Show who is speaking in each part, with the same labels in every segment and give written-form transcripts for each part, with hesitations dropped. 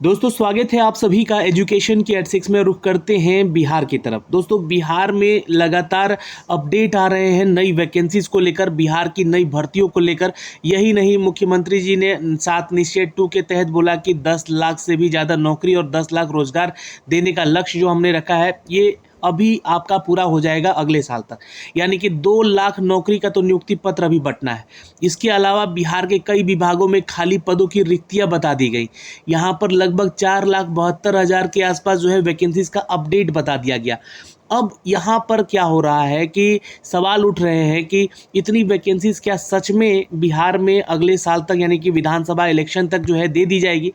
Speaker 1: दोस्तों स्वागत है आप सभी का एजुकेशन की एट 6 में। रुख करते हैं बिहार की तरफ। दोस्तों बिहार में लगातार अपडेट आ रहे हैं नई वैकेंसीज को लेकर, बिहार की नई भर्तियों को लेकर। यही नहीं, मुख्यमंत्री जी ने 7 निश्चय 2 के तहत बोला कि 10 लाख से भी ज़्यादा नौकरी और 10 लाख रोजगार देने का लक्ष्य जो हमने रखा है ये अभी आपका पूरा हो जाएगा अगले साल तक। यानी कि 2 लाख नौकरी का तो नियुक्ति पत्र अभी बंटना है। इसके अलावा बिहार के कई विभागों में खाली पदों की रिक्तियां बता दी गई। यहाँ पर लगभग 4,72,000 के आसपास जो है वैकेंसीज का अपडेट बता दिया गया। अब यहाँ पर क्या हो रहा है कि सवाल उठ रहे हैं कि इतनी वैकेंसीज क्या सच में बिहार में अगले साल तक यानी कि विधानसभा इलेक्शन तक जो है दे दी जाएगी,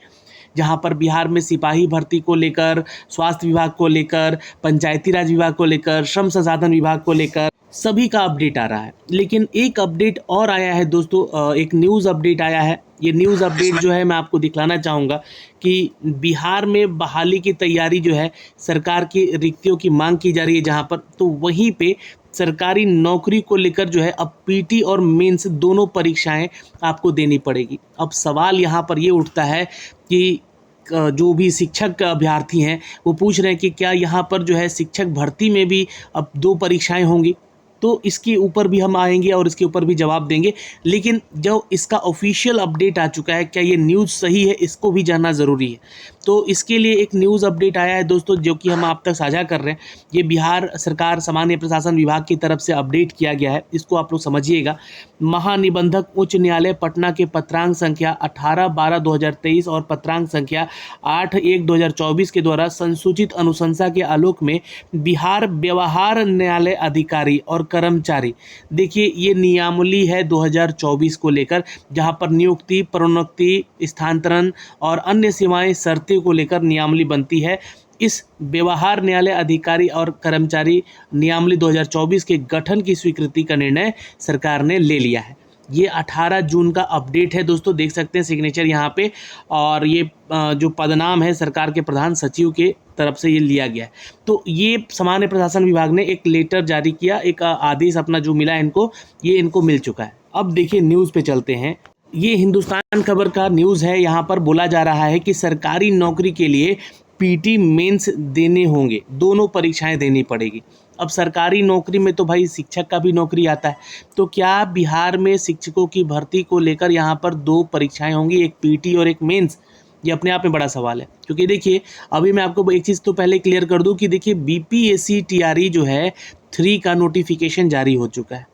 Speaker 1: जहाँ पर बिहार में सिपाही भर्ती को लेकर, स्वास्थ्य विभाग को लेकर, पंचायती राज विभाग को लेकर, श्रम संसाधन विभाग को लेकर सभी का अपडेट आ रहा है। लेकिन एक अपडेट और आया है दोस्तों, एक न्यूज़ अपडेट आया है। ये न्यूज़ अपडेट जो है मैं आपको दिखलाना चाहूँगा कि बिहार में बहाली की तैयारी जो है, सरकार की रिक्तियों की मांग की जा रही है जहाँ पर, तो वहीं पे सरकारी नौकरी को लेकर जो है अब पीटी और मेंस दोनों परीक्षाएं आपको देनी पड़ेगी। अब सवाल यहाँ पर ये उठता है कि जो भी शिक्षक अभ्यर्थी हैं वो पूछ रहे हैं कि क्या यहाँ पर जो है शिक्षक भर्ती में भी अब 2 परीक्षाएं होंगी। तो इसके ऊपर भी हम आएंगे और इसके ऊपर भी जवाब देंगे। लेकिन जो इसका ऑफिशियल अपडेट आ चुका है, क्या ये न्यूज़ सही है, इसको भी जानना ज़रूरी है। तो इसके लिए एक न्यूज़ अपडेट आया है दोस्तों, जो कि हम आप तक साझा कर रहे हैं। ये बिहार सरकार सामान्य प्रशासन विभाग की तरफ से अपडेट किया गया है, इसको आप लोग समझिएगा। महानिबंधक उच्च न्यायालय पटना के पत्रांक संख्या 18/12/2023 और पत्रांक संख्या 8/1/2024 के द्वारा संसूचित अनुशंसा के आलोक में बिहार व्यवहार न्यायालय अधिकारी और कर्मचारी, देखिए ये नियमावली है 2024 को लेकर, जहां पर नियुक्ति, प्रोन्नति, स्थानांतरण और अन्य सेवाएं शर्तें को लेकर नियमावली बनती है। इस व्यवहार न्यायालय अधिकारी और कर्मचारी नियमावली 2024 के गठन की स्वीकृति का निर्णय सरकार ने ले लिया है। ये 18 जून का अपडेट है दोस्तों, देख सकते हैं सिग्नेचर यहाँ पे। और ये जो पदनाम है सरकार के प्रधान सचिव के तरफ से ये लिया गया है। तो ये सामान्य प्रशासन विभाग ने एक लेटर जारी किया, एक आदेश अपना जो मिला इनको, ये इनको मिल चुका है। अब देखिए न्यूज़ पे चलते हैं। ये हिंदुस्तान खबर का न्यूज़ है। यहाँ पर बोला जा रहा है कि सरकारी नौकरी के लिए पीटी मेंस देने होंगे, दोनों परीक्षाएं देनी पड़ेगी। अब सरकारी नौकरी में तो भाई शिक्षक का भी नौकरी आता है, तो क्या बिहार में शिक्षकों की भर्ती को लेकर यहाँ पर 2 परीक्षाएं होंगी, एक पीटी और एक मेंस? ये अपने आप में बड़ा सवाल है। क्योंकि देखिए अभी मैं आपको एक चीज़ तो पहले क्लियर कर दूं कि देखिए बीपीएससी टीआरई जो है 3 का नोटिफिकेशन जारी हो चुका है।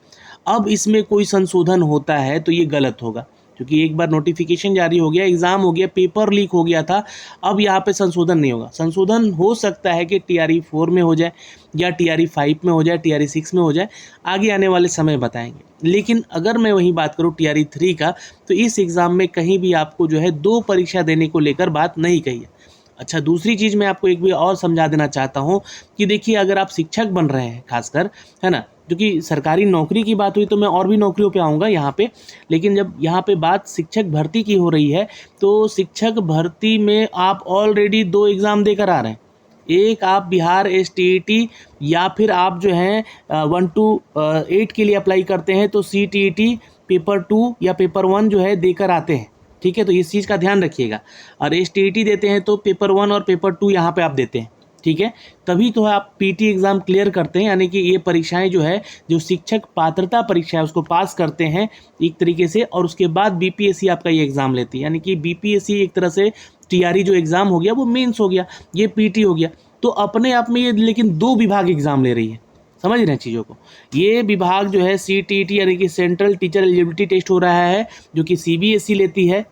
Speaker 1: अब इसमें कोई संशोधन होता है तो ये गलत होगा, क्योंकि एक बार नोटिफिकेशन जारी हो गया, एग्ज़ाम हो गया, पेपर लीक हो गया था। अब यहाँ पे संशोधन नहीं होगा। संशोधन हो सकता है कि टीआरई 4 में हो जाए या टीआरई 5 में हो जाए, टीआरई 6 में हो जाए, आगे आने वाले समय बताएंगे। लेकिन अगर मैं वही बात करूँ टीआरई 3 का, तो इस एग्ज़ाम में कहीं भी आपको जो है 2 परीक्षा देने को लेकर बात नहीं कही है। अच्छा, दूसरी चीज़ मैं आपको एक भी और समझा देना चाहता हूँ कि देखिए अगर आप शिक्षक बन रहे हैं खासकर, है ना, क्योंकि सरकारी नौकरी की बात हुई तो मैं और भी नौकरियों पे आऊँगा यहाँ पे, लेकिन जब यहाँ पे बात शिक्षक भर्ती की हो रही है तो शिक्षक भर्ती में आप ऑलरेडी 2 एग्ज़ाम देकर आ रहे हैं। एक आप बिहार एसटीईटी, या फिर आप जो हैं 1 to 8 के लिए अप्लाई करते हैं तो सीटीईटी पेपर 2 या पेपर 1 जो है देकर आते हैं। ठीक है, तो इस चीज़ का ध्यान रखिएगा। और एसटीईटी देते हैं तो पेपर 1 और पेपर 2 यहाँ पे आप देते हैं। ठीक है, तभी तो आप पीटी एग्ज़ाम क्लियर करते हैं, यानी कि ये परीक्षाएं जो है, जो शिक्षक पात्रता परीक्षा है उसको पास करते हैं एक तरीके से, और उसके बाद बीपीएससी आपका ये एग्ज़ाम लेती है। यानी कि बीपीएससी एक तरह से टीआरई जो एग्ज़ाम हो गया वो मेंस हो गया, ये पीटी हो गया। तो अपने आप में ये लेकिन 2 विभाग एग्ज़ाम ले रही है, समझ रहे हैं चीज़ों को। ये विभाग जो है सीटीईटी यानी कि सेंट्रल टीचर एलिजिबिलिटी टेस्ट हो रहा है, जो कि सीबीएसई लेती है।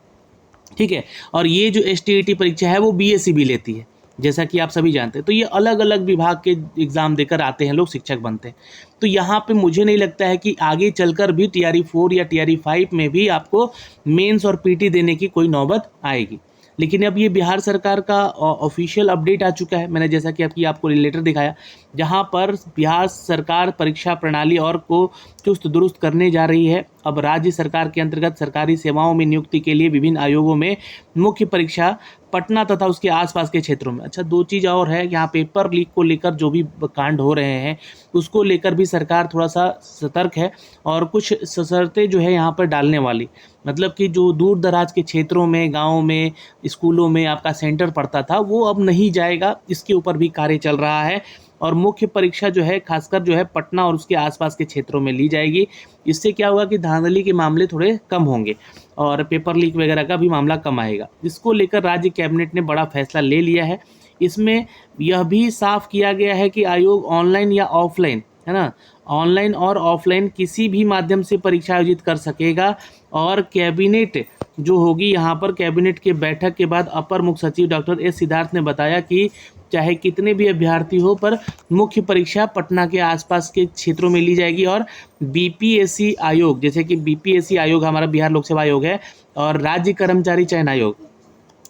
Speaker 1: ठीक है, और ये जो एसटीईटी परीक्षा है वो बीएसई भी लेती है, जैसा कि आप सभी जानते हैं। तो ये अलग अलग विभाग के एग्ज़ाम देकर आते हैं लोग, शिक्षक बनते हैं। तो यहाँ पे मुझे नहीं लगता है कि आगे चलकर भी टीआरई 4 या टीआरई 5 में भी आपको मेंस और पीटी देने की कोई नौबत आएगी। लेकिन अब ये बिहार सरकार का ऑफिशियल अपडेट आ चुका है। मैंने जैसा कि आपको लेटर दिखाया, जहां पर बिहार सरकार परीक्षा प्रणाली और को चुस्त दुरुस्त करने जा रही है। अब राज्य सरकार के अंतर्गत सरकारी सेवाओं में नियुक्ति के लिए विभिन्न आयोगों में मुख्य परीक्षा पटना तथा उसके आसपास के क्षेत्रों में। अच्छा, दो चीज़ और है, यहाँ पेपर लीक को लेकर जो भी कांड हो रहे हैं उसको लेकर भी सरकार थोड़ा सा सतर्क है और कुछ शर्तें जो है यहाँ पर डालने वाली, मतलब कि जो दूर दराज के क्षेत्रों में, गाँव में, स्कूलों में आपका सेंटर पड़ता था वो अब नहीं जाएगा, इसके ऊपर भी कार्य चल रहा है। और मुख्य परीक्षा जो है खासकर जो है पटना और उसके आसपास के क्षेत्रों में ली जाएगी। इससे क्या होगा कि धांधली के मामले थोड़े कम होंगे और पेपर लीक वगैरह का भी मामला कम आएगा। इसको लेकर राज्य कैबिनेट ने बड़ा फैसला ले लिया है। इसमें यह भी साफ किया गया है कि आयोग ऑनलाइन या ऑफलाइन, है ना, ऑनलाइन और ऑफलाइन किसी भी माध्यम से परीक्षा आयोजित कर सकेगा। और कैबिनेट जो होगी यहाँ पर, कैबिनेट के बैठक के बाद अपर मुख्य सचिव डॉक्टर एस सिद्धार्थ ने बताया कि चाहे कितने भी अभ्यर्थी हो पर मुख्य परीक्षा पटना के आसपास के क्षेत्रों में ली जाएगी। और बीपीएससी आयोग, जैसे कि बीपीएससी आयोग हमारा बिहार लोक सेवा आयोग है, और राज्य कर्मचारी चयन आयोग,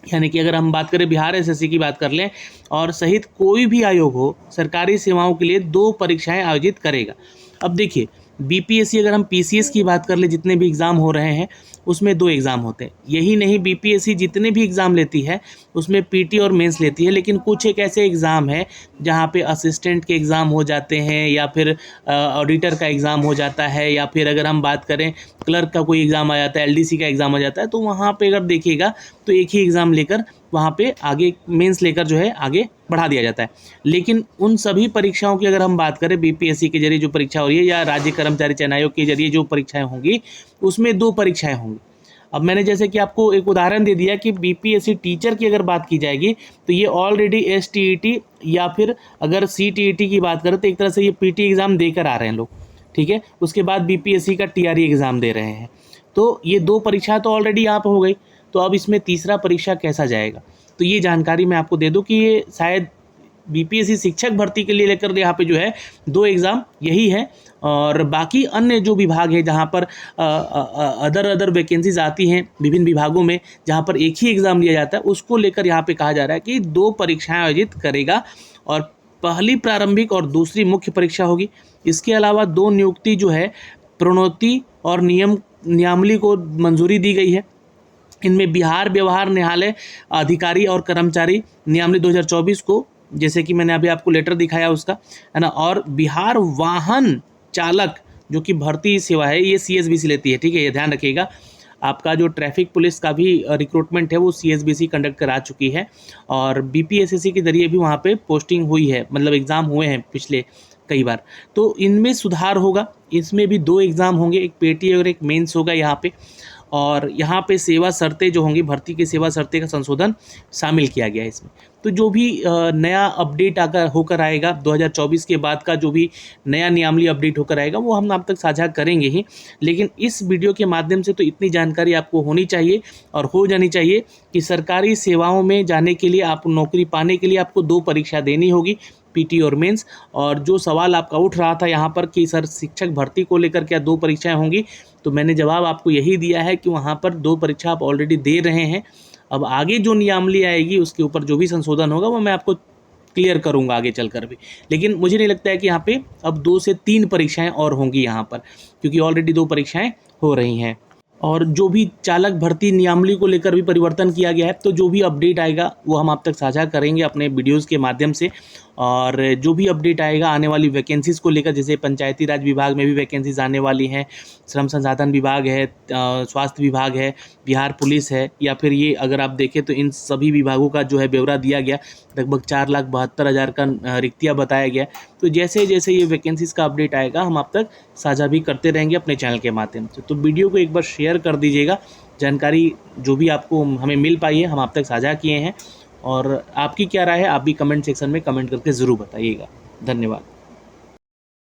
Speaker 1: यानी कि अगर हम बात करें बिहार एसएससी की बात कर लें, और सहित कोई भी आयोग हो, सरकारी सेवाओं के लिए 2 परीक्षाएं आयोजित करेगा। अब देखिए, बीपीएससी अगर हम पीसीएस की बात कर ले, जितने भी एग्ज़ाम हो रहे हैं उसमें 2 एग्ज़ाम होते हैं। यही नहीं, बीपीएससी जितने भी एग्ज़ाम लेती है उसमें पीटी और मेंस लेती है, लेकिन कुछ एक ऐसे एग्ज़ाम है जहाँ पे असिस्टेंट के एग्ज़ाम हो जाते हैं, या फिर ऑडिटर का एग्ज़ाम हो जाता है, या फिर अगर हम बात करें क्लर्क का कोई एग्ज़ाम आ जाता है, एलडीसी का एग्ज़ाम आ जाता है, तो वहाँ पे अगर देखिएगा तो एक ही एग्ज़ाम लेकर वहाँ पे आगे मेंस लेकर जो है आगे बढ़ा दिया जाता है। लेकिन उन सभी परीक्षाओं की अगर हम बात करें, बीपीएससी के जरिए जो परीक्षा हो रही है या राज्य कर्मचारी चयन आयोग के जरिए जो परीक्षाएं होंगी, उसमें 2 परीक्षाएं होंगी। अब मैंने जैसे कि आपको एक उदाहरण दे दिया कि बीपीएससी टीचर की अगर बात की जाएगी तो ये ऑलरेडी एसटीईटी या फिर अगर सीटीईटी की बात करें तो एक तरह से ये पीटी एग्ज़ाम देकर आ रहे हैं लोग, ठीक है। उसके बाद बीपीएससी का टीआरई एग्ज़ाम दे रहे हैं। तो ये 2 परीक्षा तो ऑलरेडी यहाँ पर हो गई, तो अब इसमें तीसरा परीक्षा कैसा जाएगा? तो ये जानकारी मैं आपको दे दूं कि ये शायद बीपीएससी शिक्षक भर्ती के लिए लेकर यहाँ पे जो है 2 एग्ज़ाम यही है, और बाकी अन्य जो विभाग है जहाँ पर अदर वैकेंसीज आती हैं विभिन्न विभागों में, जहाँ पर एक ही एग्ज़ाम लिया जाता है, उसको लेकर यहाँ पे कहा जा रहा है कि 2 परीक्षाएं आयोजित करेगा, और पहली प्रारंभिक और दूसरी मुख्य परीक्षा होगी। इसके अलावा 2 नियुक्ति जो है प्रोन्नति और नियमावली को मंजूरी दी गई है। इनमें बिहार व्यवहार न्यायालय अधिकारी और कर्मचारी नियमावली 2024 को, जैसे कि मैंने अभी आपको लेटर दिखाया उसका, है ना, और बिहार वाहन चालक जो कि भर्ती सेवा है ये सीएसबीसी लेती है, ठीक है, ये ध्यान रखिएगा। आपका जो ट्रैफिक पुलिस का भी रिक्रूटमेंट है वो सीएसबीसी कंडक्ट करा चुकी है, और बीपीएससी के जरिए भी वहाँ पे पोस्टिंग हुई है, मतलब एग्ज़ाम हुए हैं पिछले कई बार। तो इनमें सुधार होगा, इसमें भी 2 एग्ज़ाम होंगे, एक पीटी और एक मेंस होगा यहाँ पे। और यहाँ पे सेवा शर्तें जो होंगी, भर्ती की सेवा शर्तें का संशोधन शामिल किया गया है इसमें। तो जो भी नया अपडेट आकर होकर आएगा 2024 के बाद का, जो भी नया नियमावली अपडेट होकर आएगा वो हम आप तक साझा करेंगे ही। लेकिन इस वीडियो के माध्यम से तो इतनी जानकारी आपको होनी चाहिए और हो जानी चाहिए कि सरकारी सेवाओं में जाने के लिए, आप नौकरी पाने के लिए आपको 2 परीक्षा देनी होगी, पीटी और मेंस। और जो सवाल आपका उठ रहा था यहाँ पर कि सर शिक्षक भर्ती को लेकर क्या 2 परीक्षाएं होंगी, तो मैंने जवाब आपको यही दिया है कि वहाँ पर 2 परीक्षा आप ऑलरेडी दे रहे हैं। अब आगे जो नियमावली आएगी उसके ऊपर जो भी संशोधन होगा वो मैं आपको क्लियर करूँगा आगे चलकर भी। लेकिन मुझे नहीं लगता है कि यहाँ पे अब 2 से 3 परीक्षाएं और होंगी यहाँ पर, क्योंकि ऑलरेडी 2 परीक्षाएं हो रही हैं। और जो भी चालक भर्ती नियमावली को लेकर भी परिवर्तन किया गया है, तो जो भी अपडेट आएगा वो हम आप तक साझा करेंगे अपने वीडियोस के माध्यम से। और जो भी अपडेट आएगा आने वाली वैकेंसीज़ को लेकर, जैसे पंचायती राज विभाग में भी वैकेंसीज आने वाली हैं, श्रम संसाधन विभाग है, स्वास्थ्य विभाग है, बिहार पुलिस है, या फिर ये अगर आप देखें तो इन सभी विभागों का जो है ब्यौरा दिया गया, लगभग 4,72,000 का रिक्तियाँ बताया गया। तो जैसे जैसे ये वैकेंसीज़ का अपडेट आएगा हम आप तक साझा भी करते रहेंगे अपने चैनल के माध्यम से। तो वीडियो को एक बार शेयर कर दीजिएगा, जानकारी जो भी आपको हमें मिल पाई है हम आप तक साझा किए हैं। और आपकी क्या राय है आप भी कमेंट सेक्शन में कमेंट करके ज़रूर बताइएगा। धन्यवाद।